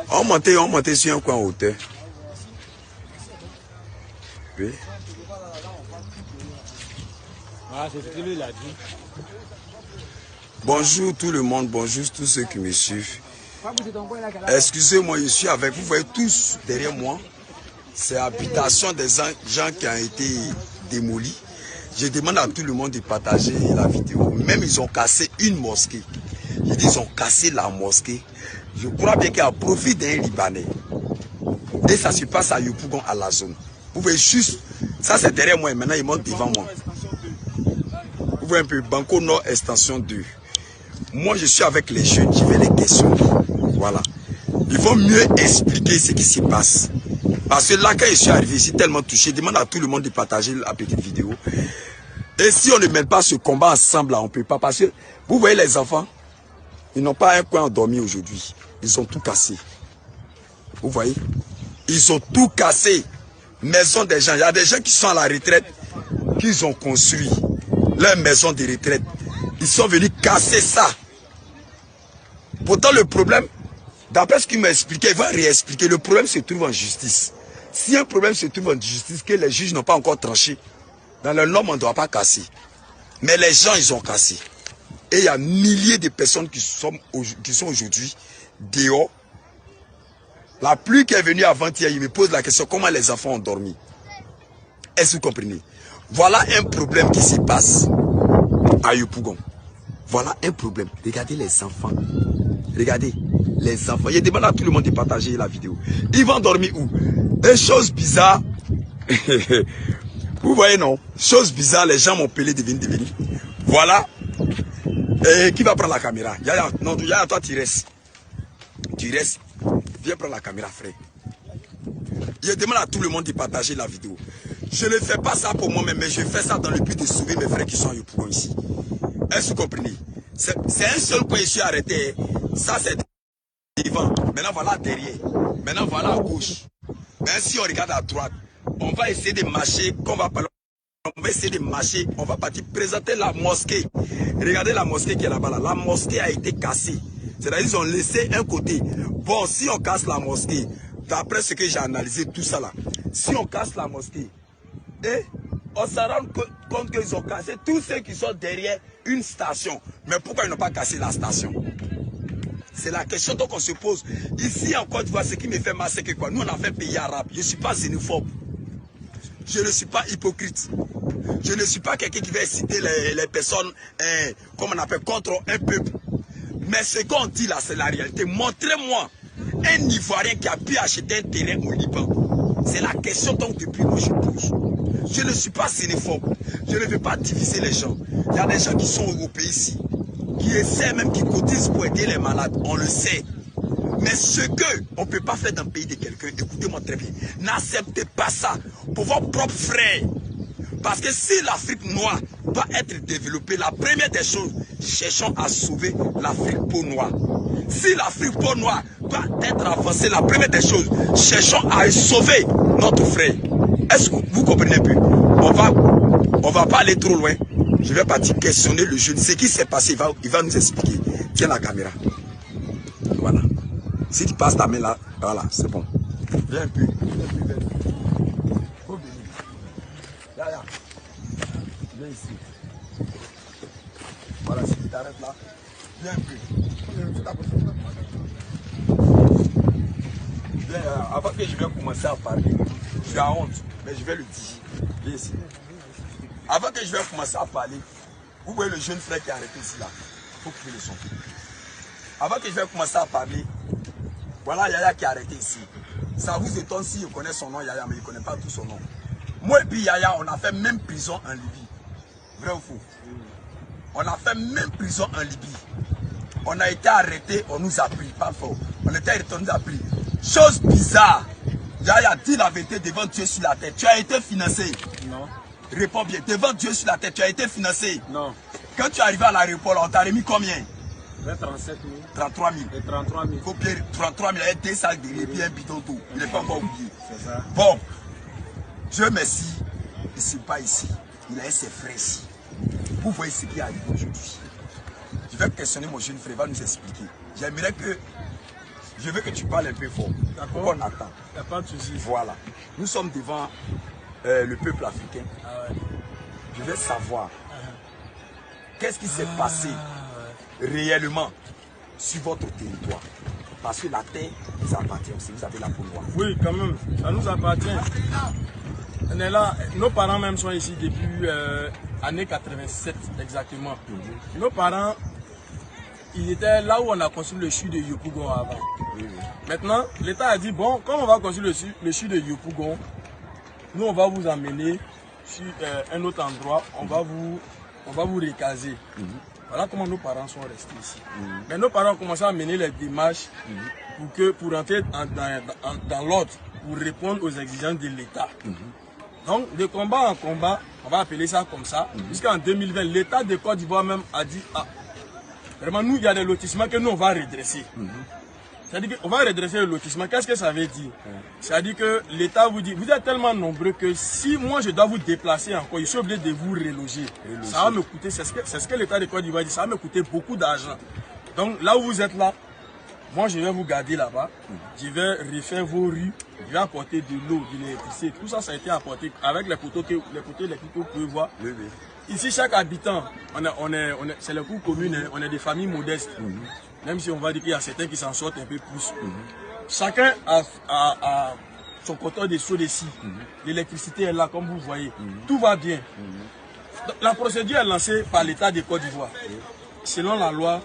On montait sur un coin en hauteur. Oui. Bonjour tout le monde, bonjour tous ceux qui me suivent. Excusez-moi, je suis avec vous, voyez tous derrière moi. C'est l'habitation des gens qui ont été démolis. Je demande à tout le monde de partager la vidéo. Même ils ont cassé une mosquée. Je dis ils ont cassé la mosquée. Je crois bien qu'il y a profit d'un Libanais. Et ça se passe à Yopougon, à la zone. Vous voyez juste, ça c'est derrière moi et maintenant il monte devant moi. Vous voyez un peu, Banco Nord Extension 2. Moi je suis avec les jeunes, je vais les questionner. Voilà. Il faut mieux expliquer ce qui se passe. Parce que là quand je suis arrivé, je suis tellement touché. Je demande à tout le monde de partager la petite vidéo. Et si on ne mène pas ce combat ensemble, là, on ne peut pas. Parce que vous voyez les enfants, ils n'ont pas un coin endormi aujourd'hui. Ils ont tout cassé. Vous voyez? Ils ont tout cassé. Maison des gens. Il y a des gens qui sont à la retraite, qu'ils ont construit leur maison de retraite. Ils sont venus casser ça. Pourtant, le problème, d'après ce qu'il m'a expliqué, il va réexpliquer. Le problème se trouve en justice. Si un problème se trouve en justice, que les juges n'ont pas encore tranché, dans le norme, on ne doit pas casser. Mais les gens, ils ont cassé. Et il y a milliers de personnes qui sont aujourd'hui dehors. La pluie qui est venue avant-hier, il me pose la question, comment les enfants ont dormi? Est-ce que vous comprenez? Voilà un problème qui se passe à Yopougon. Voilà un problème. Regardez les enfants. Regardez les enfants. Je demande à tout le monde de partager la vidéo. Ils vont dormir où? Et chose bizarre. Vous voyez, non? Chose bizarre, les gens m'ont appelé de venir. Voilà. Et qui va prendre la caméra? Yaya, non, Yaya, toi tu restes. Tu restes. Viens prendre la caméra, frère. Je demande à tout le monde de partager la vidéo. Je ne fais pas ça pour moi-même, mais je fais ça dans le but de sauver mes frères qui sont Yopougon ici. Est-ce que vous comprenez? C'est un seul point, je suis arrêté. Ça, c'est devant. Maintenant, voilà derrière. Maintenant, voilà à gauche. Maintenant, si on regarde à droite, on va essayer de marcher. On va essayer de marcher. On va partir présenter la mosquée. Regardez la mosquée qui est là-bas. Là. La mosquée a été cassée. C'est-à-dire qu'ils ont laissé un côté. Bon, si on casse la mosquée, d'après ce que j'ai analysé, tout ça là, si on casse la mosquée, et on se rend compte qu'ils ont cassé tous ceux qui sont derrière une station. Mais pourquoi ils n'ont pas cassé la station? C'est la question qu'on se pose. Ici en Côte d'Ivoire, ce qui me fait mal, c'est que quoi? Nous, on a fait pays arabe. Je ne suis pas xénophobe. Je ne suis pas hypocrite. Je ne suis pas quelqu'un qui va inciter les personnes, comme on appelle, contre un peuple. Mais ce qu'on dit là, c'est la réalité. Montrez-moi un Ivoirien qui a pu acheter un terrain au Liban. C'est la question donc depuis moi je pose. Je ne suis pas xénophobe. Je ne veux pas diviser les gens. Il y a des gens qui sont au pays ici, qui essaient même, qui cotisent pour aider les malades. On le sait. Mais ce qu'on ne peut pas faire dans le pays de quelqu'un, écoutez-moi très bien, n'acceptez pas ça pour vos propres frères. Parce que si l'Afrique noire doit être développée, la première des choses, cherchons à sauver l'Afrique peau noire. Si l'Afrique peau noire doit être avancée, la première des choses, cherchons à sauver notre frère. Est-ce que vous comprenez un peu? On va pas aller trop loin. Je vais partir questionner le jeune. Ce qui s'est passé, il va nous expliquer. Tiens la caméra. Voilà. Si tu passes ta main là, voilà, c'est bon. Viens un peu. Faut venir. Là. Viens ici. Voilà, si tu t'arrêtes là, viens un peu. Viens, avant que je vais commencer à parler, j'ai honte, mais je vais le dire. Viens ici. Avant que je vais commencer à parler, vous voyez le jeune frère qui est arrêté ici là. Il faut couper le son. Avant que je vais commencer à parler, voilà Yaya qui est arrêté ici. Ça vous étonne si je connais son nom, Yaya, mais je ne connais pas tout son nom. Moi et puis Yaya, on a fait même prison en Libye. Vrai ou faux? On a fait même prison en Libye. On a été arrêté, on nous a pris, pas fort. On était arrêté, on nous a pris. Chose bizarre. Yaya, dis la vérité devant Dieu sur la tête. Tu as été financé? Non. Réponds bien. Devant Dieu sur la tête, tu as été financé? Non. Quand tu es arrivé à l'aéroport, on t'a remis combien? 37 000. 33 000. Et 33 000. Il faut payer 33 000 avec 2 sacs de riz et puis un bidon d'eau. Il n'est pas encore oublié. C'est ça. Bon. Dieu merci, il ne s'est pas ici. Il a ses frères ici. Vous voyez ce qui arrive aujourd'hui. Je vais questionner mon jeune frère, il va nous expliquer. J'aimerais que... Je veux que tu parles un peu fort. D'accord. On attend. Il n'y a pas de souci. Voilà. Nous sommes devant le peuple africain. Ah ouais. Je veux savoir qu'est-ce qui s'est passé réellement sur votre territoire. Parce que la terre nous appartient aussi. Vous avez la pouvoir. Oui, quand même. Ça nous appartient. On est là. Nos parents même sont ici depuis année 87 exactement. Nos parents, ils étaient là où on a construit le CHU de Yopougon avant. Maintenant, l'État a dit, bon, comme on va construire le CHU de Yopougon, nous on va vous emmener sur un autre endroit, on va vous recaser. Voilà comment nos parents sont restés ici. Mais nos parents ont commencé à mener les démarches pour entrer dans l'ordre, pour répondre aux exigences de l'État. Donc, de combat en combat, on va appeler ça comme ça, jusqu'en 2020, l'État de Côte d'Ivoire même a dit, ah, vraiment, nous, il y a des lotissements que nous, on va redresser. C'est-à-dire qu'on va redresser le lotissement. Qu'est-ce que ça veut dire? C'est-à-dire que l'État vous dit, vous êtes tellement nombreux que si moi, je dois vous déplacer encore, je suis obligé de vous reloger. Ça va me coûter, c'est ce que l'État de Côte d'Ivoire dit, ça va me coûter beaucoup d'argent. Donc, là où vous êtes là, moi, je vais vous garder là-bas. Je vais refaire vos rues. Je vais apporter de l'eau, de l'électricité. Tout ça, ça a été apporté avec les poteaux électriques que vous pouvez voir. Ici, chaque habitant, c'est le cours commune, hein, on est des familles modestes. Même si on va dire qu'il y a certains qui s'en sortent un peu plus. Chacun a son compteur de seau de scie. L'électricité est là, comme vous voyez. Tout va bien. La procédure est lancée par l'État de Côte d'Ivoire. Selon la loi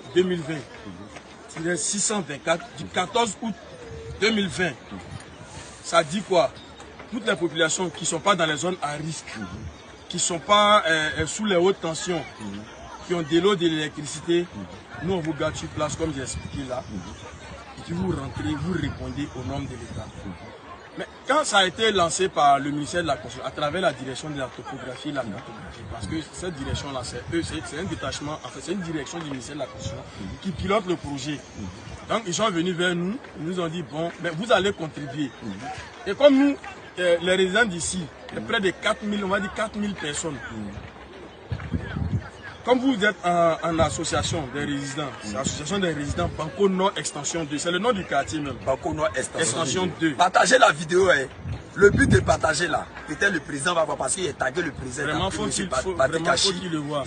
2020-624 du 14 août 2020. Ça dit quoi? Toutes les populations qui ne sont pas dans les zones à risque, qui ne sont pas sous les hautes tensions, qui ont de l'eau, de l'électricité, nous on vous garde sur place comme j'ai expliqué là. Et puis vous rentrez, vous répondez au nom de l'État. Mais quand ça a été lancé par le ministère de la Construction, à travers la direction de la topographie et la cartographie, parce que cette direction-là, c'est un détachement, en fait c'est une direction du ministère de la Construction qui pilote le projet. Donc ils sont venus vers nous, ils nous ont dit, bon, mais vous allez contribuer. Et comme nous, les résidents d'ici, près de 4000, on va dire 4000 personnes, comme vous êtes en association des résidents, c'est l'association des résidents Banco Nord Extension 2, c'est le nom du quartier même. Banco Nord Extension 2. Partagez la vidéo, hein. Le but de partager là, peut-être le président va voir parce qu'il a tagué le président. Vraiment, faut-il le voir.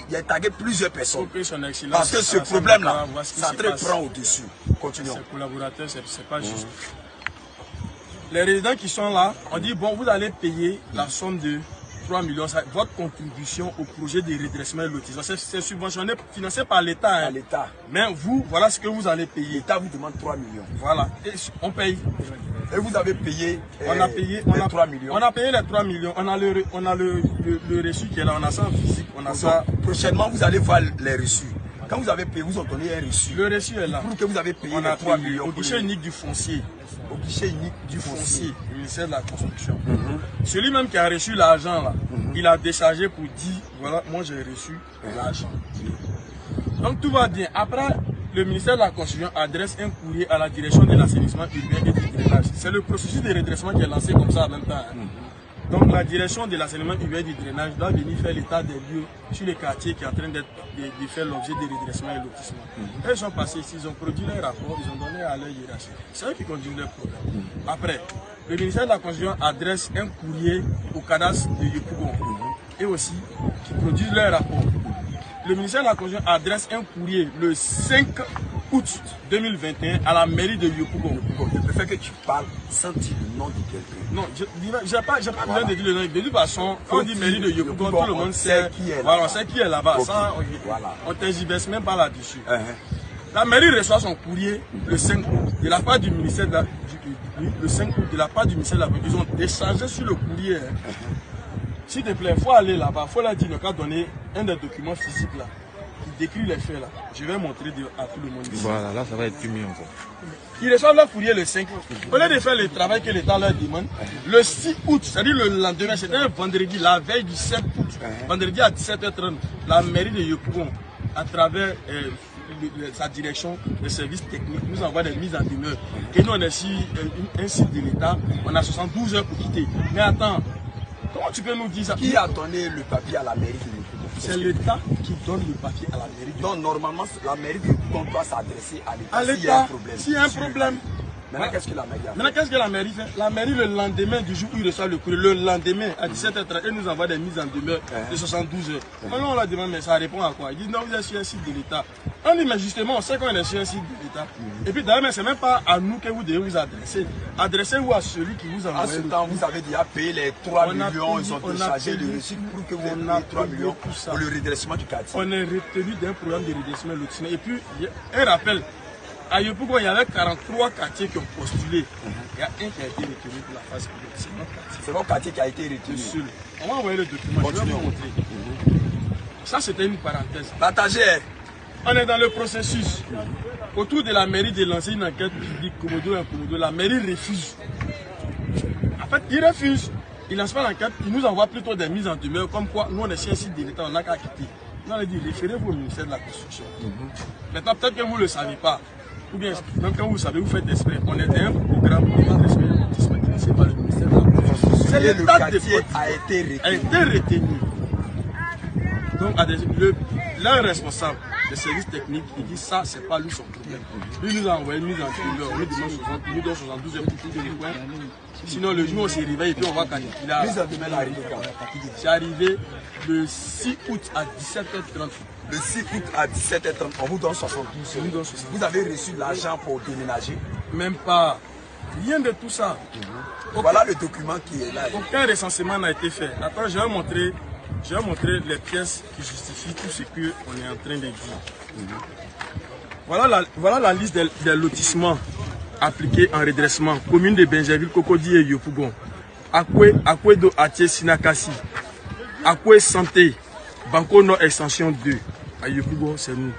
Il a tagué plusieurs personnes. Faut que son excellence, parce que ce problème-là, ça prend au-dessus. Continuons. Ses collaborateurs, c'est pas juste. Les résidents qui sont là, on dit, bon, vous allez payer la somme de 3 millions, votre contribution au projet de redressement et lotissement. C'est subventionné, financé par l'État. Hein. Mais vous, voilà ce que vous allez payer. L'État vous demande 3 millions. Voilà, et on paye. Et vous avez payé, on a payé les 3 millions. On a payé les 3 millions. On a le reçu qui est là, on a ça en physique. On a ça. Prochainement, vous allez voir les reçus. Quand vous avez payé, vous avez donné un reçu. Le reçu est là. Pour que vous avez payé on les 3 millions. Au guichet unique du foncier. Au guichet unique du foncier. Du ministère de la Construction. Celui même qui a reçu l'argent là, il a déchargé pour dire, voilà, moi j'ai reçu l'argent. Donc tout va bien. Après, le ministère de la Construction adresse un courrier à la direction de l'assainissement urbain et du drainage. C'est le processus de redressement qui est lancé comme ça en même temps. Hein. Donc la direction de l'assainissement urbain et du drainage doit venir faire l'état des lieux sur les quartiers qui sont en train de faire l'objet de redressement et lotissement. Ils sont passés ici, ils ont produit leur rapport, ils ont donné à leur hiérarchie. C'est eux qui conduisent leur programme. Après, le ministère de la Construction adresse un courrier au cadastre de Yopougon et aussi qui produisent leur rapport. Le ministère de la Construction adresse un courrier le 5 août 2021 à la mairie de Yopougon. Je préfère que tu parles sans dire le nom de quelqu'un. Non, je n'ai pas besoin de dire le nom. De toute façon, quand on dit mairie de Yopougon, tout le monde sait qui est là-bas. Voilà, on sait qui est là-bas. On ne tergiverse même pas là-dessus. La mairie reçoit son courrier le 5 août de la part du ministère de la Construction. Ils ont déchargé sur le courrier. S'il te plaît, il faut aller là-bas. Il faut leur dire qu'à donner un des documents physiques là. Qui décrit les faits là. Je vais montrer à tout le monde ici. Voilà, là ça va être plus mieux encore. Ils reçoivent leur courrier le 5 août. Au lieu de faire le travail que l'État leur demande, le 6 août, c'est-à-dire le lendemain, c'était un vendredi, la veille du 7 août, vendredi à 17h30, la mairie de Yopougon, à travers sa direction de services techniques, nous envoie des mises en demeure. Et nous, on est sur un site de l'État, on a 72 heures pour quitter. Mais attends, Comment tu peux nous dire ça? Qui a donné le papier à la mairie de Yopougon? C'est l'État qui donne le papier à la mairie. Donc normalement, la mairie de Yopougon doit s'adresser à l'État. À l'État, s'il y a un problème. Maintenant, qu'est-ce que la mairie a fait? Maintenant, qu'est-ce que la mairie fait? La mairie, le lendemain du jour où il reçoit le courrier, le lendemain à 17h30, elle nous envoie des mises en demeure de 72 heures. Maintenant, on la demande, mais ça répond à quoi? Ils disent non, vous êtes sur un site de l'État. On dit, mais justement, on sait qu'on est sur un site de l'État. Et puis d'ailleurs, c'est même pas à nous que vous devez vous adresser. Adressez-vous à celui qui vous envoie. En ce temps, vous avez déjà payé les 3 millions, ils ont déchargé le reçu pour que vous ayez payé 3 millions pour le redressement du quartier. On est retenu d'un programme de redressement lotissement. Et puis, un rappel. À Yopougon, il y avait 43 quartiers qui ont postulé. Il y a un qui a été retenu pour la phase pilote. C'est notre quartier. C'est notre quartier qui a été retenu. Seul. On va envoyer le document. Je vais vous montrer. Ça, c'était une parenthèse. Partagez. On est dans le processus. Autour de la mairie de lancer une enquête publique, Komodo et Komodo. La mairie refuse. En fait, il refuse. Il lance pas l'enquête. Il nous envoie plutôt des mises en demeure. Comme quoi, nous, on est sur un site de l'État, on n'a qu'à quitter. Nous, on a dit, référez-vous au ministère de la Construction. Maintenant, peut-être que vous ne le savez pas. Ou bien, même quand vous savez, vous faites exprès. On est dans un programme de redressement de lotissement financé par le ministère de la Construction. C'est Le l'État quartier a été retenu. Donc, leur responsable, le service technique, il dit ça, c'est pas lui son problème. Lui nous a envoyé une mise en demeure. On nous demande 60, il nous donne 72 heures pour tout le coin. Sinon, le jour où on se réveille et puis on va quand il a. C'est arrivé le 6 août à 17h30. Le 6 août à 17h30, on vous donne 72 heures. Vous avez reçu l'argent pour déménager? Même pas. Rien de tout ça. Voilà le document qui est là. Aucun recensement n'a été fait. Attends, je vais montrer les pièces qui justifient tout ce qu'on est en train de dire. Voilà la liste des lotissements appliqués en redressement. Commune de Benjerville, Cocody et Yopougon. Akwedo Atie Sinakasi. Akwe Santé. Banco Nord Extension 2. À Yopougon, c'est nous.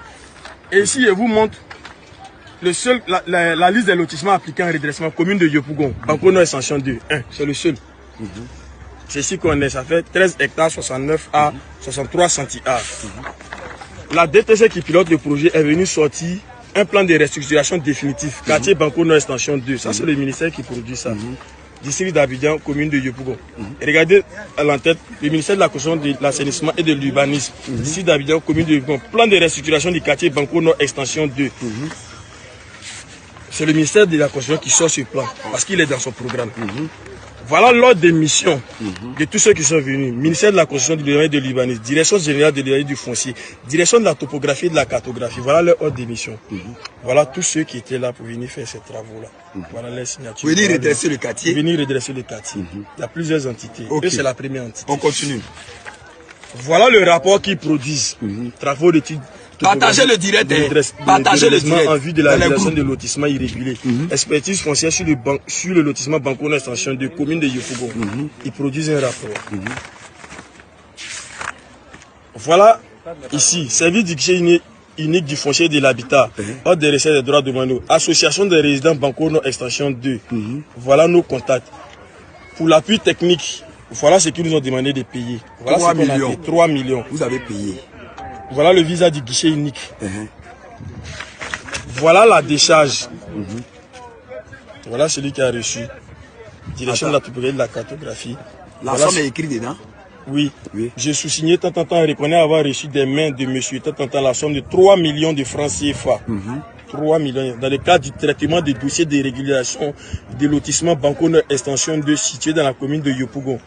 Et ici, je vous montre la liste des lotissements appliqués en redressement. Commune de Yopougon. Banco Nord Extension 2. C'est le seul. C'est ici qu'on est. Ça fait 13 hectares 69 à 63 centi-A. La DTC qui pilote le projet est venue sortir un plan de restructuration définitif. Quartier Banco Nord Extension 2. Ça, c'est le ministère qui produit ça. District d'Abidjan, commune de Yopougon. Et regardez à l'entête, le ministère de la Construction, de l'Assainissement et de l'Urbanisme. District d'Abidjan, commune de Yopougon. Plan de restructuration du quartier Banco Nord Extension 2. C'est le ministère de la Construction qui sort ce plan, parce qu'il est dans son programme. Voilà l'ordre des missions de tous ceux qui sont venus. Ministère de la Construction, de l'Urbanisme, Direction générale de l'Urbanisme du foncier, Direction de la topographie et de la cartographie. Voilà leur ordre des missions. Voilà tous ceux qui étaient là pour venir faire ces travaux-là. Voilà les signatures. Venir redresser le quartier. Venir redresser le quartier. Il y a plusieurs entités. Okay. C'est la première entité. On continue. Voilà le rapport qu'ils produisent. Travaux d'études. Partagez le direct. Partagez le direct. En vue de la réalisation de lotissements irréguliers. Expertise foncière sur le lotissement Banco Nord Extension de commune de Yopougon. Ils produisent un rapport. Voilà ici, service du guichet unique du foncier de l'habitat, ordre des recettes des droits de demandés, association des résidents Banco Nord Extension 2. Voilà nos contacts. Pour l'appui technique, voilà ce qu'ils nous ont demandé de payer. Voilà 3 millions. 3 millions. Vous avez payé. Voilà le visa du guichet unique. Voilà la décharge. Voilà celui qui a reçu. Direction de la topographie et de la cartographie. La voilà somme est écrite dedans? Oui. Je sous-signais tant reconnaît avoir reçu des mains de monsieur tant la somme de 3 millions de francs CFA. 3 millions. Dans le cadre du traitement des dossiers de régulation des lotissements Banco Nord Extension 2 situés dans la commune de Yopougon.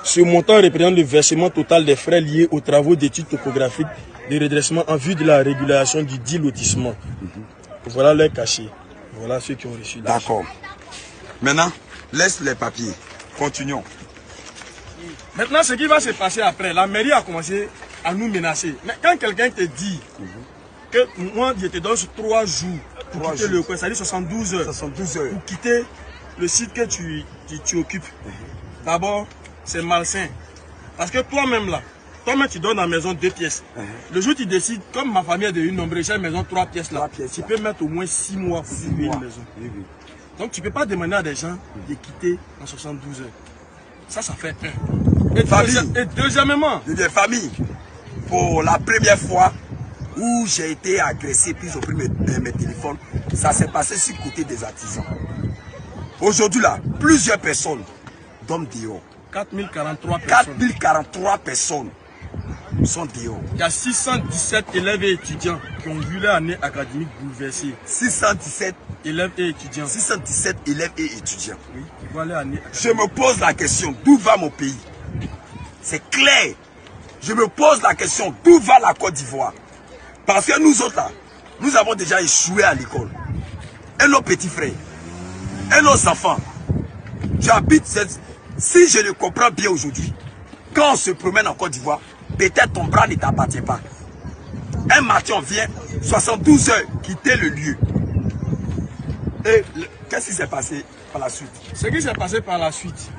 Ce montant représente le versement total des frais liés aux travaux d'études topographiques de redressement en vue de la régulation du dit lotissement. Voilà les cachets. Voilà ceux qui ont reçu l'argent. D'accord. Maintenant, laisse les papiers. Continuons. Maintenant, ce qui va se passer après, la mairie a commencé à nous menacer. Mais quand quelqu'un te dit que moi, je te donne 3 jours pour quitter le coin, ça dit 72 heures. 72 heures. Pour quitter le site que tu occupes. D'abord, c'est malsain. Parce que toi-même là, tu donnes à la maison 2 pièces. Le jour où tu décides, comme ma famille est devenue nombreuse, j'ai une maison 3 pièces là, tu peux mettre au moins 6 mois pour louer une maison. Donc tu ne peux pas demander à des gens de quitter en 72 heures. Ça fait un. Et deuxièmement, famille, pour la première fois où j'ai été agressé, puis j'ai pris mes téléphones, ça s'est passé sur le côté des artisans. Aujourd'hui là, plusieurs personnes dorment dehors. 4043 personnes. 4043 personnes sont dehors. Il y a 617 élèves et étudiants qui ont vu leur année académique bouleversée. 617 élèves et étudiants. 617 élèves et étudiants. Oui, qui voient leur année académique. Je me pose la question, d'où va mon pays? C'est clair. Je me pose la question, d'où va la Côte d'Ivoire? Parce que nous autres là, nous avons déjà échoué à l'école. Et nos petits frères, et nos enfants. J'habite cette... Si je le comprends bien aujourd'hui, quand on se promène en Côte d'Ivoire, peut-être ton bras ne t'appartient pas. Un matin, on vient, 72 heures, quitter le lieu. Et qu'est-ce qui s'est passé par la suite? Ce qui s'est passé par la suite,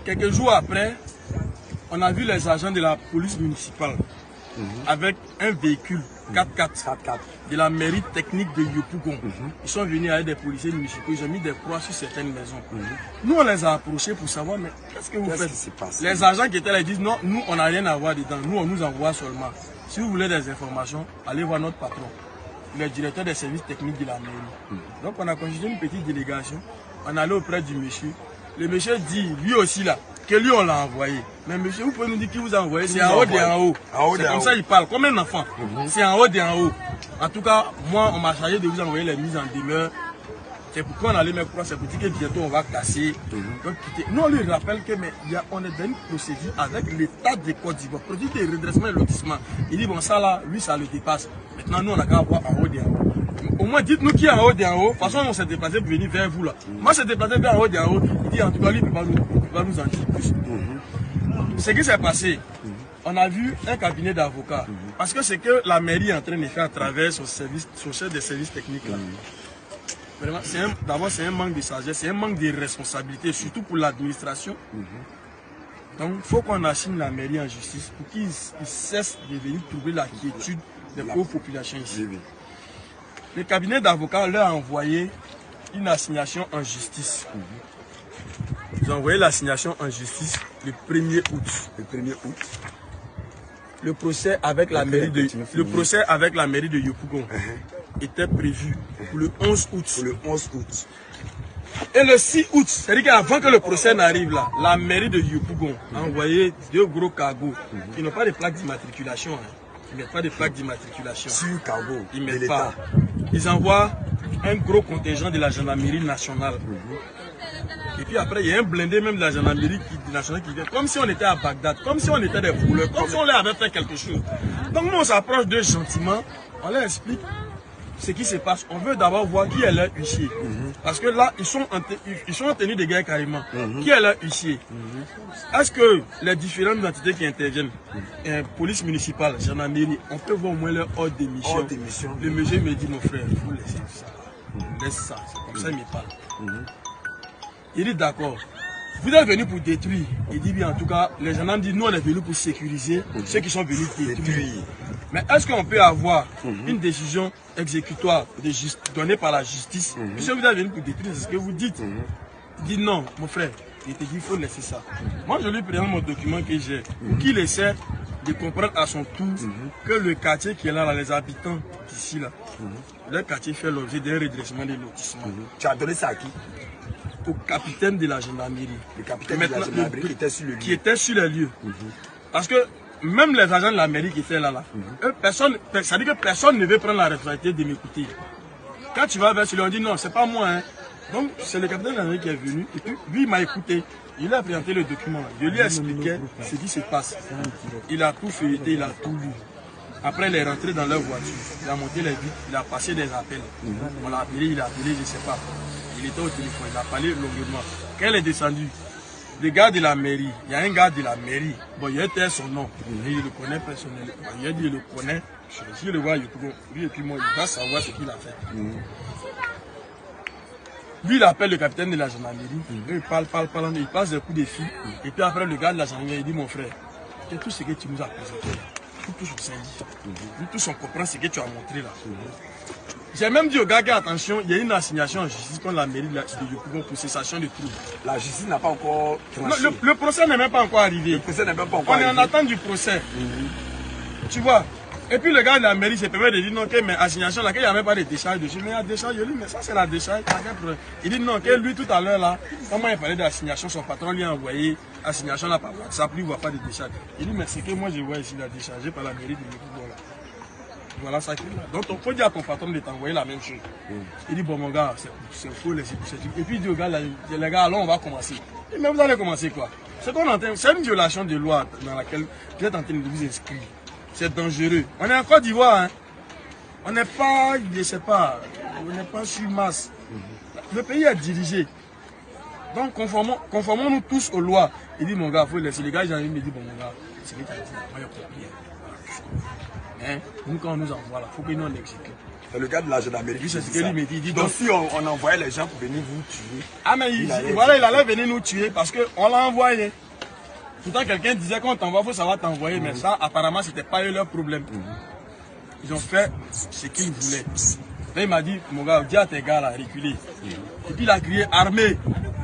quelques jours après, on a vu les agents de la police municipale avec un véhicule 4x4 de la mairie technique de Yopougon. Ils sont venus avec des policiers municipaux, ils ont mis des croix sur certaines maisons. Nous, on les a approchés pour savoir, mais qu'est-ce que vous faites? Les agents qui étaient là disent, non, nous, on n'a rien à voir dedans. Nous, on nous envoie seulement. Si vous voulez des informations, allez voir notre patron, le directeur des services techniques de la mairie. Donc, on a constitué une petite délégation. On est allé auprès du monsieur. Le monsieur dit, lui aussi là, que lui on l'a envoyé. Mais monsieur, vous pouvez nous dire qui vous a envoyé? C'est en haut de en haut. C'est comme ça il parle, comme un enfant. C'est en haut de en haut. En tout cas, moi on m'a chargé de vous envoyer les mises en demeure. C'est pourquoi on allait me croire, c'est pour dire que bientôt on va casser. Donc, nous on lui rappelle que mais on est dans une procédure avec l'État de Côte d'Ivoire, produit de redressement et lotissement. Il dit bon ça là, lui ça le dépasse. Maintenant nous on a qu'à voir en haut de en haut. Au moins dites-nous qui est en haut de en haut. De toute façon on s'est déplacé pour venir vers vous là. Moi je suis déplacé vers en haut de en haut. Il dit en tout cas lui il ne peut pas nous en dire plus. Ce qui s'est passé, on a vu un cabinet d'avocats. Parce que c'est que la mairie est en train de faire à travers son chef des services techniques là. Vraiment, d'abord c'est un manque de sagesse, c'est un manque de responsabilité, surtout pour l'administration. Donc il faut qu'on assigne la mairie en justice pour qu'ils cessent de venir trouver la quiétude des pauvres populations ici. Le cabinet d'avocats leur a envoyé une assignation en justice. Ils ont envoyé l'assignation en justice le 1er août. Le 1er août. Le procès avec la mairie de Yopougon était prévu pour le 11 août. Pour le 11 août. Et le 6 août, c'est-à-dire qu'avant que le procès n'arrive là, la mairie de Yopougon a envoyé 2 gros cargos. Ils n'ont pas de plaque d'immatriculation. Ils ne mettent pas de plaque d'immatriculation. Sur cargo. Ils ne mettent pas. Ils envoient un gros contingent de la gendarmerie nationale. Et puis après, il y a un blindé même de la gendarmerie nationale qui vient, comme si on était à Bagdad, comme si on était des voleurs, comme si on leur avait fait quelque chose. Donc nous, on s'approche d'eux gentiment, on leur explique ce qui se passe. On veut d'abord voir qui est leur huissier. Parce que là, ils sont en tenue de guerre carrément. Qui est leur huissier? Est-ce que les différentes entités qui interviennent, police municipale, gendarmerie, on peut voir au moins leur ordre d'émission? Le monsieur me dit, mon frère, il faut laisser ça. Laisse ça, c'est comme ça qu'il me parle. Il dit d'accord. Vous êtes venus pour détruire. Il dit bien en tout cas, les gendarmes disent nous on est venus pour sécuriser ceux qui sont venus détruire. Mais est-ce qu'on peut avoir une décision exécutoire donnée par la justice? Si vous êtes venus pour détruire, c'est ce que vous dites. Il dit non, mon frère. Il te dit il faut laisser ça. Moi je lui présente mon document que j'ai pour qu'il essaie de comprendre à son tour que le quartier qui est là, les habitants d'ici là, le quartier fait l'objet d'un redressement des lotissements. Tu as donné ça à qui? Au capitaine de la gendarmerie. Le capitaine de la gendarmerie qui était sur le lieu. Qui était sur les lieux. Parce que même les agents de la mairie qui étaient là, ça dit que personne ne veut prendre la responsabilité de m'écouter. Quand tu vas vers celui-là, on dit non, c'est pas moi. Hein. Donc c'est le capitaine de la mairie qui est venu. Et puis lui, il m'a écouté. Il a présenté le document. Je lui ai expliqué ce qui se passe. Il a tout feuilleté, il a tout lu. Après, il est rentré dans leur voiture. Il a monté les vitres, il a passé des appels. On l'a appelé, il a appelé, je ne sais pas. Il était au téléphone, il a parlé longuement. Quand elle est descendue, le gars de la mairie, il y a un gars de la mairie, bon, il était son nom, il le connaît personnellement. Il a dit, il le connaît, je le vois, lui et puis moi, il va savoir ce qu'il a fait. Lui, il appelle le capitaine de la gendarmerie, il parle, il passe des coups de fil, et puis après, le gars de la gendarmerie, il dit, mon frère, c'est tout ce que tu nous as présenté là. Nous tous on s'est dit, nous tous on comprend ce que tu as montré là. J'ai même dit au gars attention, il y a une assignation en justice contre la mairie de Yopougon pour cessation de troubles. La justice n'a pas encore tranché. Non, le procès n'est même pas encore arrivé. Le procès n'est même pas encore arrivé. On est en attente du procès. Tu vois, Et puis le gars de la mairie se permet de dire non, que mais assignation là, qu'il n'y a même pas de décharge dessus. Mais il y a décharge, je lui dis, mais ça c'est la décharge. Il dit non, que lui tout à l'heure là, comment il parlait d'assignation, son patron lui a envoyé assignation là par WhatsApp, lui il ne voit pas de décharge. Il dit, mais c'est que moi je vois ici la décharge par la mairie de Yopougon là. Voilà ça qui est là. Donc il faut dire à ton patron de t'envoyer la même chose. Il dit, bon mon gars, c'est faux les circuits. Et puis il dit au gars, les gars, alors on va commencer. Il dit, mais vous allez commencer quoi? C'est qu'on entend, c'est une violation de loi dans laquelle vous êtes en train de vous inscrire. C'est dangereux. On est en Côte d'Ivoire, hein. On n'est pas, je ne sais pas, on n'est pas sur masse. Le pays est dirigé. Donc conformons-nous tous aux lois. Il dit mon gars, il faut laisser. Les gars, j'ai me dit bon mon gars, c'est lui qui a dit, moi je copie. Hein? Nous quand on nous envoie là, il faut que nous on exécute. C'est le gars de la gendarmerie. C'est ce qu'il me dit. Donc si on envoyait les gens pour venir vous tuer. Ah mais il allait venir nous tuer parce qu'on l'a envoyé. Pourtant, quelqu'un disait qu'on t'envoie, il faut savoir t'envoyer, mais ça, apparemment, c'était pas eux leur problème. Ils ont fait ce qu'ils voulaient. Là, il m'a dit, mon gars, dis à tes gars là, reculer. Et puis, il a crié armé.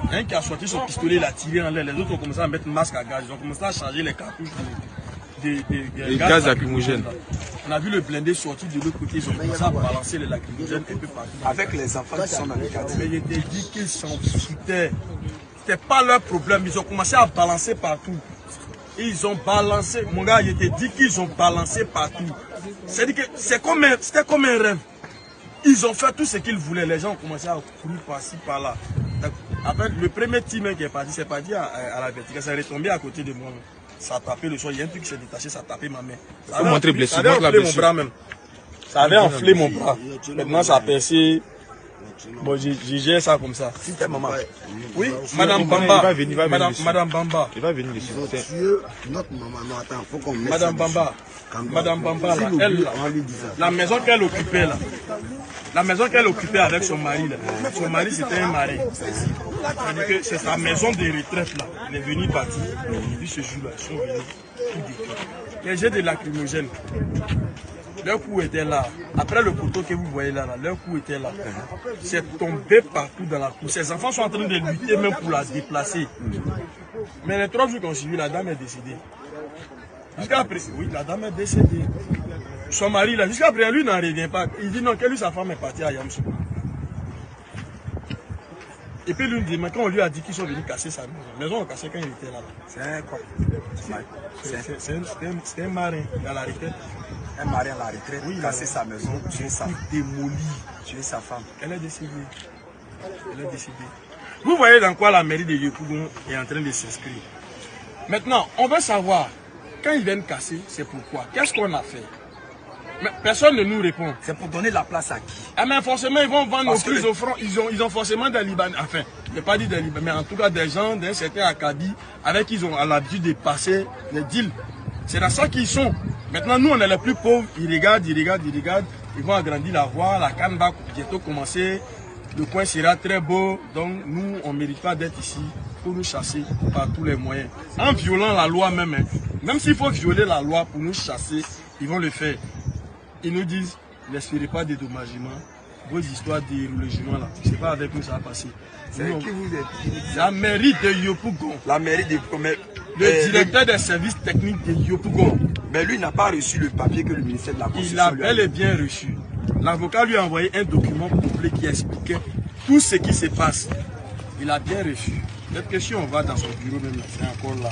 Il y a un qui a sorti son pistolet, il a tiré en l'air. Les autres ont commencé à mettre un masque à gaz. Ils ont commencé à changer les cartouches des gaz lacrymogènes. On a vu le blindé sortir de l'autre côté. Ils ont commencé à balancer les lacrymogènes un peu partout. Avec les enfants qui sont dans les quartiers. Mais il était dit qu'ils s'en foutaient. C'était pas leur problème. Ils ont commencé à balancer partout. Ils ont balancé. Mon gars, il était dit qu'ils ont balancé partout. C'est-à-dire que c'était comme un rêve. Ils ont fait tout ce qu'ils voulaient. Les gens ont commencé à courir par-ci, par-là. Après, le premier team qui est parti, c'est parti à la verticale. Ça est retombé à côté de moi. Ça a tapé le sol. Il y a un truc qui s'est détaché, ça a tapé ma main. Ça avait enflé mon bras même. Ça avait enflé mon bras. Maintenant, ça a percé. Bon, j'ai géré ça comme ça. Si t'es maman. Oui, Madame Bamba. Madame Bamba. Il va venir ici. Notre maman, non, attends, faut qu'on mette Madame Bamba. Madame Bamba, là, elle, là, la maison qu'elle occupait là, la maison qu'elle occupait avec son mari là, son mari c'était un mari. C'est-à-dire que c'est sa maison de retraite là, elle est venue bâtir. Et puis ce jour-là, ils sont venus tout détruire. Les jets de lacrymogènes, leur coup était là. Après le poteau que vous voyez là, leur coup était là. C'est tombé partout dans la cour. Ces enfants sont en train de lutter même pour la déplacer. Mais les 3 jours qu'on suivi, la dame est décédée. Jusqu'à présent, oui, la dame est décédée. Son mari, là, jusqu'à présent, lui n'en revient pas. Il dit non, que lui, sa femme est partie à Yamsou. Et puis lui dit, mais quand on lui a dit qu'ils sont venus casser sa maison, la maison a cassé quand il était là. C'est quoi? C'était un marin à la retraite. Un mari à la retraite, oui, casser sa maison, tuer sa femme. Démoli. Tuer sa femme. Elle est décédée. Elle est décédée. Vous voyez dans quoi la mairie de Yopougon est en train de s'inscrire. Maintenant, on veut savoir, quand ils viennent casser, c'est pourquoi? Qu'est-ce qu'on a fait? Mais personne ne nous répond. C'est pour donner la place à qui? Ah mais forcément, ils vont vendre nos prises au front. Ils ont forcément des Libanais, enfin, je n'ai pas dit des Libanais, mais en tout cas des gens d'un certain acabit avec qui ils ont l'habitude de passer les deals. C'est dans ça qu'ils sont. Maintenant, nous, on est les plus pauvres. Ils regardent. Ils vont agrandir la voie. La canne va bientôt commencer. Le coin sera très beau. Donc, nous, on ne mérite pas d'être ici pour nous chasser par tous les moyens. En violant la loi même. Hein. Même s'il faut violer la loi pour nous chasser, ils vont le faire. Ils nous disent, n'espérez pas de dédommagement. Vos histoires de relogement là, c'est pas avec nous ça va passer. C'est qui vous êtes? La mairie de Yopougon. La mairie de le directeur des services techniques de Yopougon. Mais lui n'a pas reçu le papier que le ministère de la Constitution il a lui a bel et bien reçu. L'avocat lui a envoyé un document complet qui expliquait tout ce qui se passe. Il a bien reçu. Peut-être que si on va dans son bureau même, c'est encore là.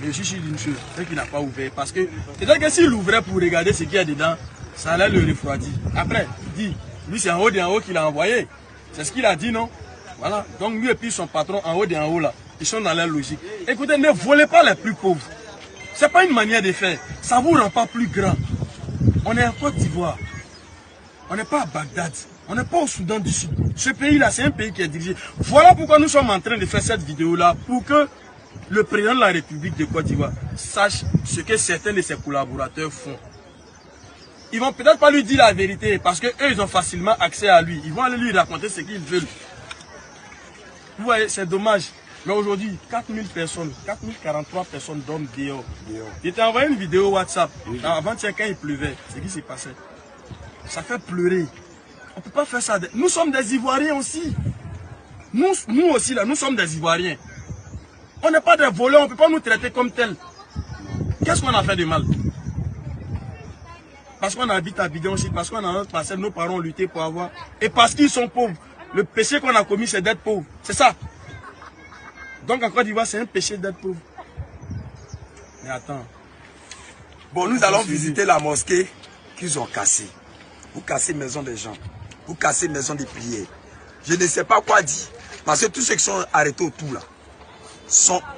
Mais je suis d'une chose, c'est qu'il n'a pas ouvert. Parce que peut-être que s'il ouvrait pour regarder ce qu'il y a dedans, ça allait le refroidir. Après, il dit, lui c'est en haut qu'il a envoyé. C'est ce qu'il a dit, non? Voilà. Donc lui et puis son patron en haut là, ils sont dans leur logique. Écoutez, ne volez pas les plus pauvres. Ce n'est pas une manière de faire. Ça ne vous rend pas plus grand. On est en Côte d'Ivoire. On n'est pas à Bagdad. On n'est pas au Soudan du Sud. Ce pays-là, c'est un pays qui est dirigé. Voilà pourquoi nous sommes en train de faire cette vidéo-là, pour que le président de la République de Côte d'Ivoire sache ce que certains de ses collaborateurs font. Ils vont peut-être pas lui dire la vérité, parce qu'eux, ils ont facilement accès à lui. Ils vont aller lui raconter ce qu'ils veulent. Vous voyez, c'est dommage. Mais aujourd'hui, 4000 personnes, 4043 personnes dorment dehors. Il t'a envoyé une vidéo WhatsApp. Avant-hier, quand il pleuvait, c'est ce qui s'est passé. Ça fait pleurer. On ne peut pas faire ça. Nous sommes des Ivoiriens aussi. Nous aussi, là, nous sommes des Ivoiriens. On n'est pas des voleurs, on ne peut pas nous traiter comme tels. Qu'est-ce qu'on a fait de mal? parce qu'on habite à Bidjan aussi, parce qu'on a notre parcelle, nos parents ont lutté pour avoir. Et parce qu'ils sont pauvres. Le péché qu'on a commis, c'est d'être pauvre. C'est ça. Donc en Côte d'Ivoire, c'est un péché d'être pauvre. Mais attends. Bon, nous allons visiter la mosquée qu'ils ont cassée. Vous cassez maison des gens. Vous cassez maison des prières. Je ne sais pas quoi dire. Parce que tous ceux qui sont arrêtés autour là,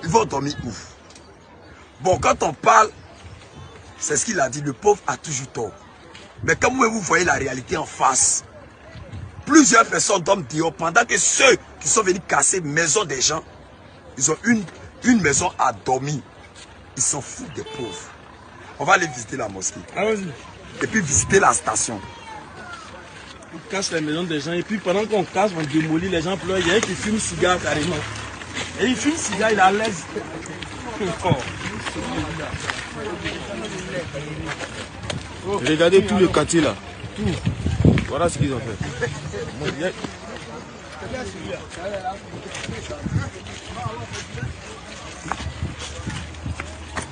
ils vont dormir où? Bon, quand on parle, c'est ce qu'il a dit, le pauvre a toujours tort. Mais quand vous voyez la réalité en face, plusieurs personnes dorment dehors pendant que ceux qui sont venus casser maison des gens, ils ont une maison à dormir. Ils s'en foutent des pauvres. On va aller visiter la mosquée. Allons-y. Et puis visiter la station. On casse les maisons des gens et puis pendant qu'on casse, on démolit, les gens pleurent. Il y a un qui fume cigare carrément. Et il fume cigare, il est à l'aise. Regardez tout le quartier là. Tout. Voilà ce qu'ils ont fait.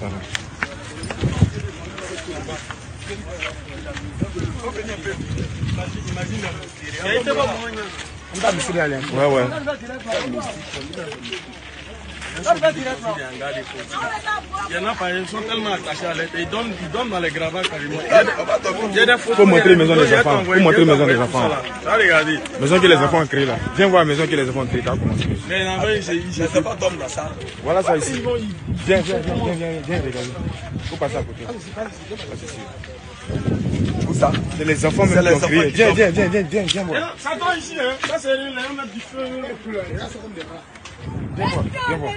Voilà. Ouais, ouais. Il y en a par exemple, ils sont tellement attachés à l'aide. Ils dorment dans les gravats carrément. Il y a des photos. Faut montrer maison des enfants. Faut montrer maison des enfants. Regardez. Maison que les enfants ont créée là. Viens voir la maison que les enfants ont créée. Mais en vrai, ils ne pas dormir dans ça. Voilà ça ici. Viens, regardez. Faut passer à côté. Où ça? C'est les enfants même qui ont créé. Viens voir. Ça dort ici, hein. Ça c'est les gens du feu. Viens voir.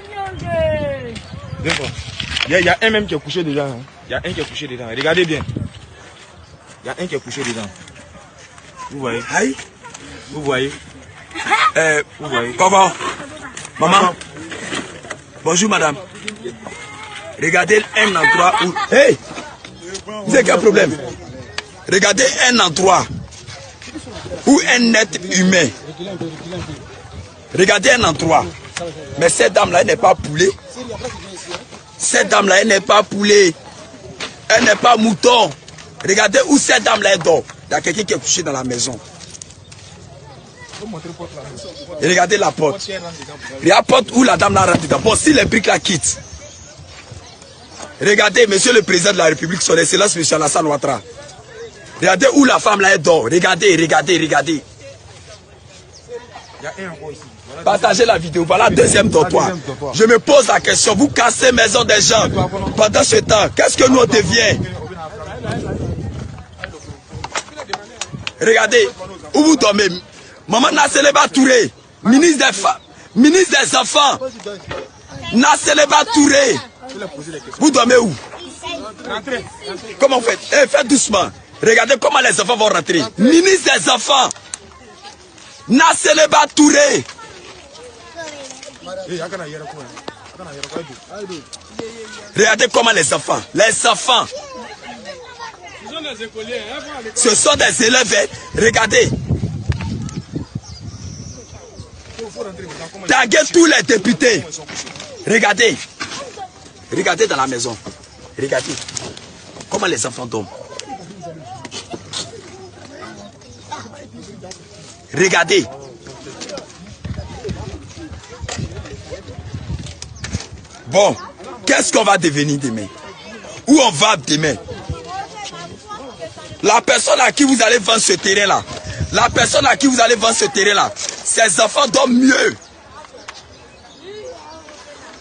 Il y a un même qui est couché dedans. Hein. Il y a un qui est couché dedans. Regardez bien. Il y a un qui est couché dedans. Vous voyez? Aïe. Vous voyez? Vous voyez? Comment? Maman. Bonjour madame. Regardez un endroit où... Hey! Vous avez quel problème? Regardez un endroit où un être humain. Regardez un endroit. Mais cette dame-là, elle n'est pas poulet. Cette dame-là, elle n'est pas poulet. Elle n'est pas mouton. Regardez où cette dame-là dort. Il y a quelqu'un qui est couché dans la maison. Et regardez la porte. Il y a la porte où la dame là rentre dedans. Bon, si les briques la quittent. Regardez, monsieur le président de la République, son excellence, monsieur Alassane Ouattara. Regardez où la femme là dort. Regardez. Il y a un encore ici. Partagez la vidéo. Voilà, deuxième dortoir. Je me pose la question. Vous cassez maison des gens. Pendant ce temps, qu'est-ce que nous on devient? Regardez, où vous dormez. Maman Nasseleba Touré, ministre des femmes, ministre des enfants. Nasseleba Touré. Vous dormez où? Comment vous faites? Eh, faites doucement. Regardez comment les enfants vont rentrer. Ministre des enfants. Nasseleba Touré. Regardez comment les enfants. Ce sont des élèves. Regardez. Taguez tous les députés. Regardez. Regardez dans la maison. Regardez. Comment les enfants dorment. Regardez. Bon, qu'est-ce qu'on va devenir demain? Où on va demain? La personne à qui vous allez vendre ce terrain-là, ses enfants dorment mieux.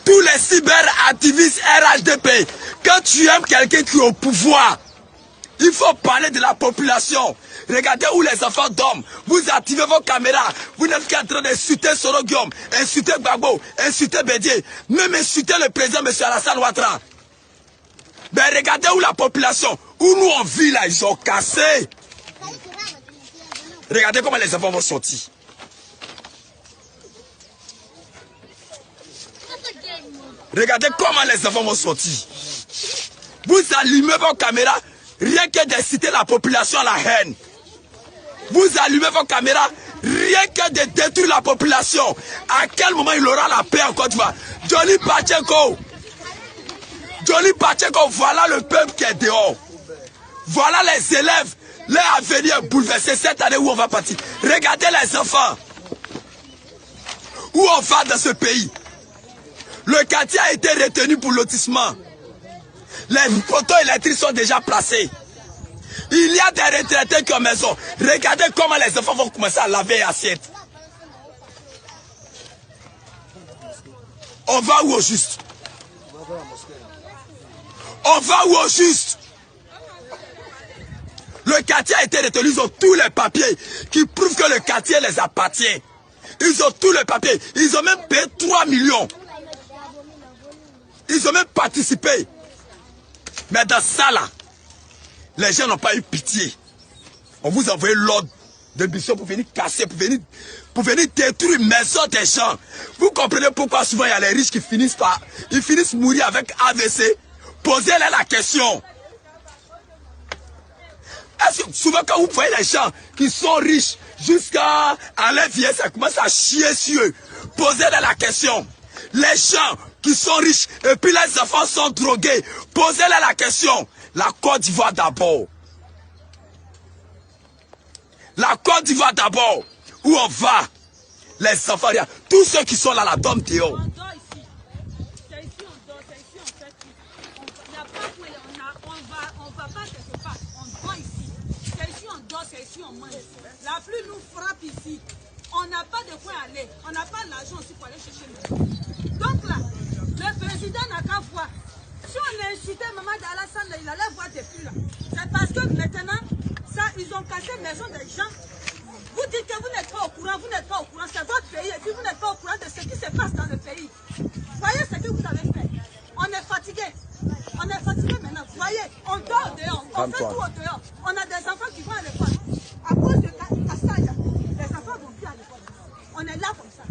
Tous les cyber-activistes RHDP, quand tu aimes quelqu'un qui est au pouvoir, il faut parler de la population. Regardez où les enfants dorment. Vous activez vos caméras. Vous n'êtes qu'en train d'insulter Soro Guillaume, insulter Gbagbo, insulter Bédié, même insulter le président M. Alassane Ouattara. Mais regardez où la population, où nous on vit là, ils ont cassé. Regardez comment les enfants vont sortir. Regardez comment les enfants vont sortir. Vous allumez vos caméras, rien que d'inciter la population à la haine. Vous allumez vos caméras, rien que de détruire la population. À quel moment il aura la paix en Côte d'Ivoire? Johnny Pacheco, voilà le peuple qui est dehors. Voilà les élèves, leur avenir est bouleversé cette année où on va partir. Regardez les enfants. Où on va dans ce pays. Le quartier a été retenu pour lotissement. Les poteaux électriques sont déjà placés. Il y a des retraités qui ont maison. Regardez comment les enfants vont commencer à laver l'assiette. On va où au juste? On va où au juste? Le quartier a été retenu, ils ont tous les papiers qui prouvent que le quartier les appartient. Ils ont tous les papiers. Ils ont même payé 3 millions. Ils ont même participé. Mais dans ça là, les gens n'ont pas eu pitié. On vous a envoyé l'ordre de mission pour venir casser, pour venir détruire les maisons des gens. Vous comprenez pourquoi souvent il y a les riches qui finissent mourir avec AVC? Posez-leur la question. Est-ce que souvent quand vous voyez les gens qui sont riches jusqu'à leur vieillesse, ça commence à chier sur eux. Posez-leur la question. Les gens qui sont riches et puis les enfants sont drogués, posez-leur la question. La Côte d'Ivoire d'abord. La Côte d'Ivoire d'abord. Où on va? Les enfants, tous ceux qui sont là, la dame dehors. La pluie nous frappe ici. On n'a pas de quoi aller. On n'a pas l'argent aussi pour aller chercher nous. Donc là, le président n'a qu'à voir. Si on a incité Maman Alassane, il allait voir depuis là. C'est parce que maintenant, ça, ils ont cassé la maison des gens. Vous dites que vous n'êtes pas au courant, vous n'êtes pas au courant. C'est votre pays et puis vous n'êtes pas au courant de ce qui se passe dans le pays. Voyez ce que vous avez fait. On est fatigué. On est fatigué maintenant. Voyez, on dort dehors. On fait tout au dehors. On a des enfants qui vont à l'école. À cause de Castagne, les enfants vont plus à l'école. On est là comme ça.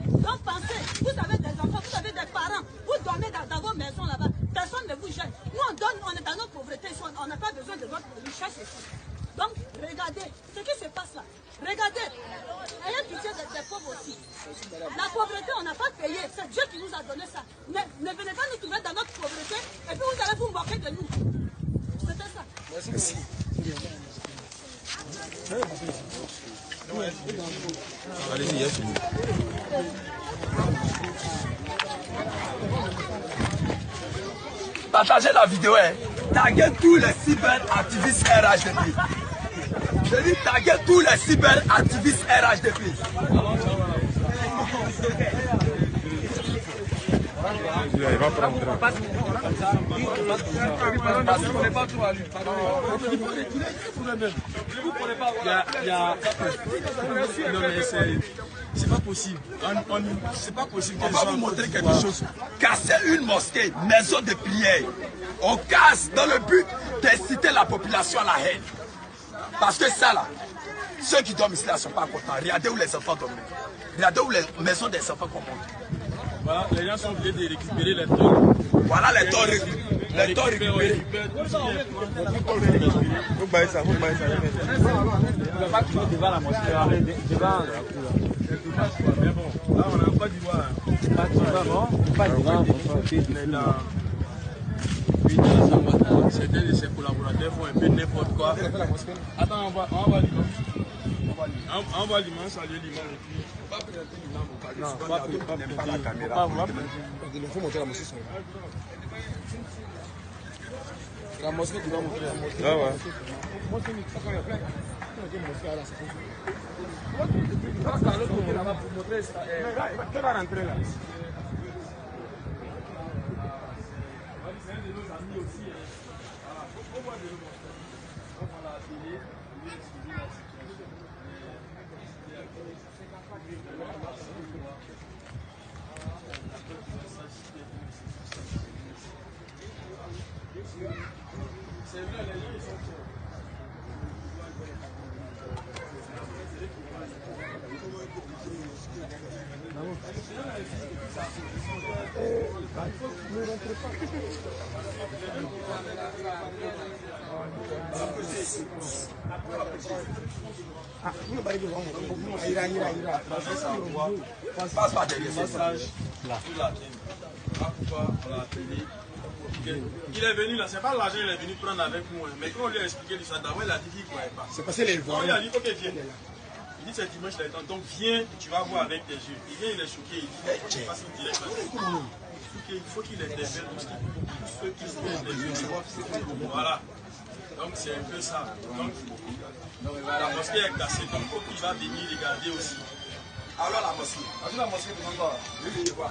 Donc pensez, vous avez des enfants, vous avez des parents, vous dormez dans vos maisons là-bas. Personne ne vous gêne. Nous on donne, on est dans notre pauvreté, on n'a pas besoin de votre richesse ici. Donc regardez ce qui se passe là. Regardez, ayez pitié des pauvres aussi. La pauvreté, on n'a pas payé, c'est Dieu qui nous a donné ça. Ne venez pas nous trouver dans notre pauvreté et puis vous allez vous moquer de nous. C'était ça. Merci. Allez-y, yes. Partagez la vidéo, hein. Taguez tous les cyberactivistes RHDP. Je dis taguez tous les cyberactivistes RHDP. Il va prendre. Non mais c'est pas possible. C'est pas possible. On va vous montrer quelque chose. Casser une mosquée, maison de prière. On casse dans le but d'inciter la population à la haine. Parce que ça là, ceux qui dorment ici là ne sont pas contents. Regardez où les enfants dorment. Regardez où les maisons des enfants qu'on monte. Voilà, les gens sont obligés de récupérer les tôles. Voilà les tôles récupérés. Les tôles récupérés. Vous baillez ça, vous baillez ça. Ne pas toujours devant la mosquée, devant la cour. Mais bon, là on n'a pas d'Ivoire. Pas devant, pas devant. Certains de ses collaborateurs font un peu n'importe quoi. Attends, on va l'imam. On va l'imam, saluer l'imam et puis. Pas présenter l'imam au palais. Non, pas la caméra. Il faut montrer la mosquée. La mosquée, tu vas montrer la mosquée. Ah ouais. Qui va rentrer là? C'est un de nos amis aussi. Au moins de nous. Donc on l'a appelé. Il est excusé la situation. C'est vrai, les gens ils sont forts. Ah, vous ne parlez pas de ira. Passe pas derrière ça. Là. On l'a appelé. Il est venu là, c'est pas l'argent qu'il est venu prendre avec nous. Hein. Mais quand on lui a expliqué ça, d'abord il a dit qu'il ne croyait pas. C'est parce que les Quand il a dit, ok, viens. Il dit c'est dimanche, il donc viens, tu vas voir avec tes yeux. Il vient, il est choqué, il dit, je passe en direct. Il faut qu'il intervienne tous ceux qui sont intervenus. Voilà. Donc c'est un peu ça. Donc la mosquée est cassée, donc il faut qu'il va venir regarder aussi. Alors la mosquée. La mosquée est encore. Je vais voir.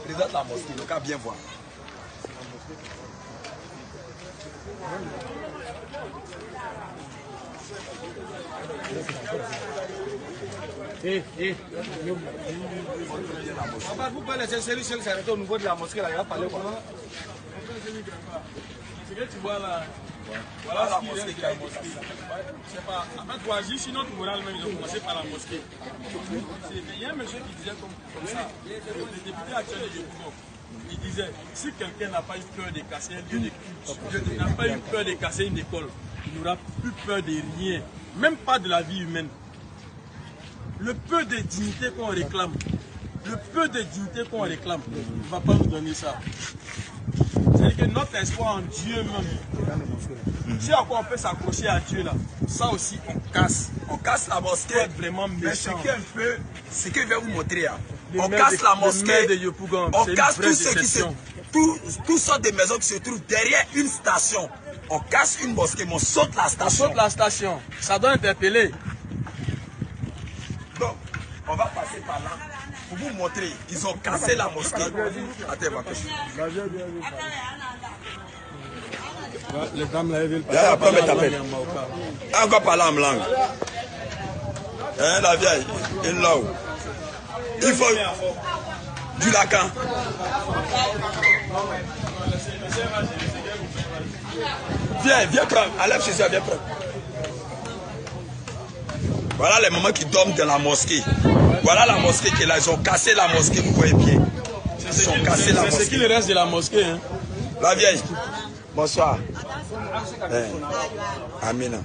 Présente la mosquée, le cas bien voir. Vous pouvez laisser celui-ci s'arrêter au niveau de la mosquée là, il va parler quoi. Ce que tu vois là, voilà ce qui reste de la mosquée. Je sais pas, en fait, toi, juste notre morale même, ils ont commencé par la mosquée. Il y a un monsieur qui disait comme ça, le député actuel de Yopougon, il disait, si quelqu'un n'a pas eu peur de casser un lieu de culte, n'a pas eu peur de casser une école, il n'aura plus peur de rien, même pas de la vie humaine. Le peu de dignité qu'on réclame, le peu de dignité qu'on réclame, il ne va pas nous donner ça. C'est-à-dire que notre espoir en Dieu même, si à quoi on peut s'accrocher à Dieu là, ça aussi on casse. On casse la mosquée. Vraiment méchant. Mais ce que je vais vous montrer, hein. On maire casse la mosquée, de Yopougon, on c'est casse une vraie tout ce qui se, déception. tout sortes de maisons qui se trouvent derrière une station. On casse une mosquée, mais on saute la On station. saute la station, ça doit interpeller. Donc, on va passer par là pour vous montrer. Ils ont cassé la mosquée. Attends, va que Les dames là, elles veulent après, mais t'appelles. Encore parler en langue. Hein, la vieille, une là-haut. Il faut du lacan. Viens prendre. Enlève chez ça, viens prendre. Voilà les mamans qui dorment dans la mosquée. Voilà la mosquée qui est là. Ils ont cassé la mosquée, vous voyez bien. Ils ont cassé la mosquée. C'est ce qu'il reste de la mosquée. Hein. La vieille. Bonsoir. Amina.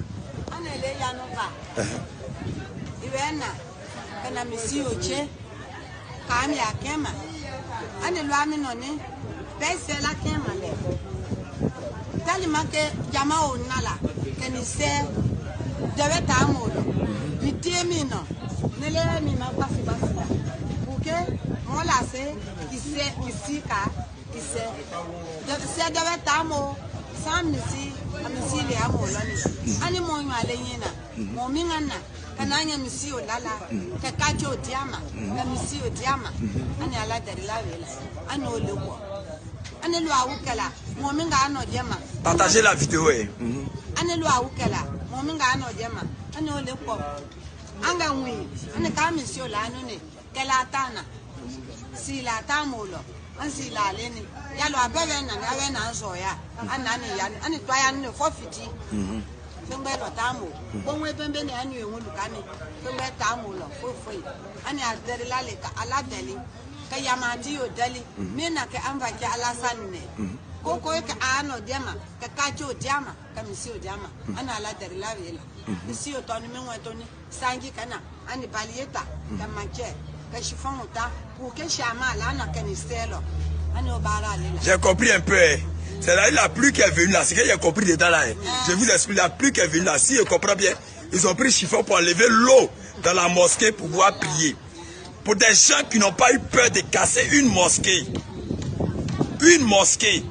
Tellement que Jama Onala, que ni se devait t'amour, ni témino, ne le mi ma pas si bas. Pour que moi là c'est qui sait ici qui sait. C'est devait t'amour, sans misi, amisi les amour là ni. Ani mo yo ale yina, mo mingana, kananya misi o lala, ka kacho diama, ka misi o diama, ani ala dari la vela, ani o lewo. Partagez la vidéo. Kayamati o dali mena ke amba ke alasanne koko ke ano diama ke kacho diama ke misi o diama ana ala dari la vela misi o toni menwe toni sangi kana ani balieta ke manche ke chiffon ota pour que chama la na ke ni selo ani o bara lela. J'ai compris un peu. C'est la pluie qui est venue là. C'est que j'ai compris dedans là. Je vous explique la pluie qui est venue là. Si je comprends bien, ils ont pris chiffon pour enlever l'eau dans la mosquée pour pouvoir prier. Pour des gens qui n'ont pas eu peur de casser une mosquée. Une mosquée.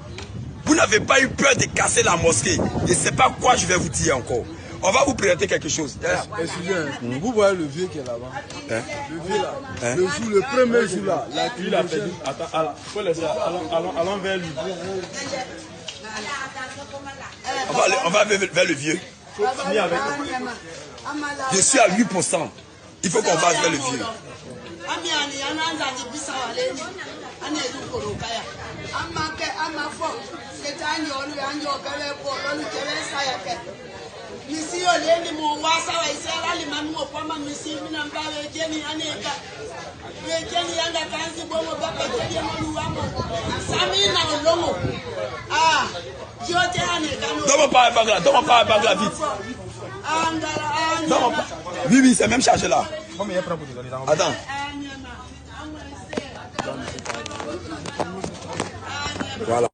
Vous n'avez pas eu peur de casser la mosquée. Je ne sais pas quoi je vais vous dire encore. On va vous présenter quelque chose. Excusez-moi, vous voyez le vieux qui est là-bas. Le vieux là. Le premier jour là. Il a perdu. Attends, il faut laisser. Allons vers lui. On va vers le vieux. Je suis à 8%. Il faut qu'on passe vers le vieux. Misi oleni mo wasa wa isela limami mo kwama misi mina mbawe jeni aneka we jeni yanga kanzi bomo baka jeni mo luamo samina olomo jote aneka no Donne-moi pas un bagla vite. Oui, c'est même chargé là. Combien il prend pour te donner ça? Attends. Voilà.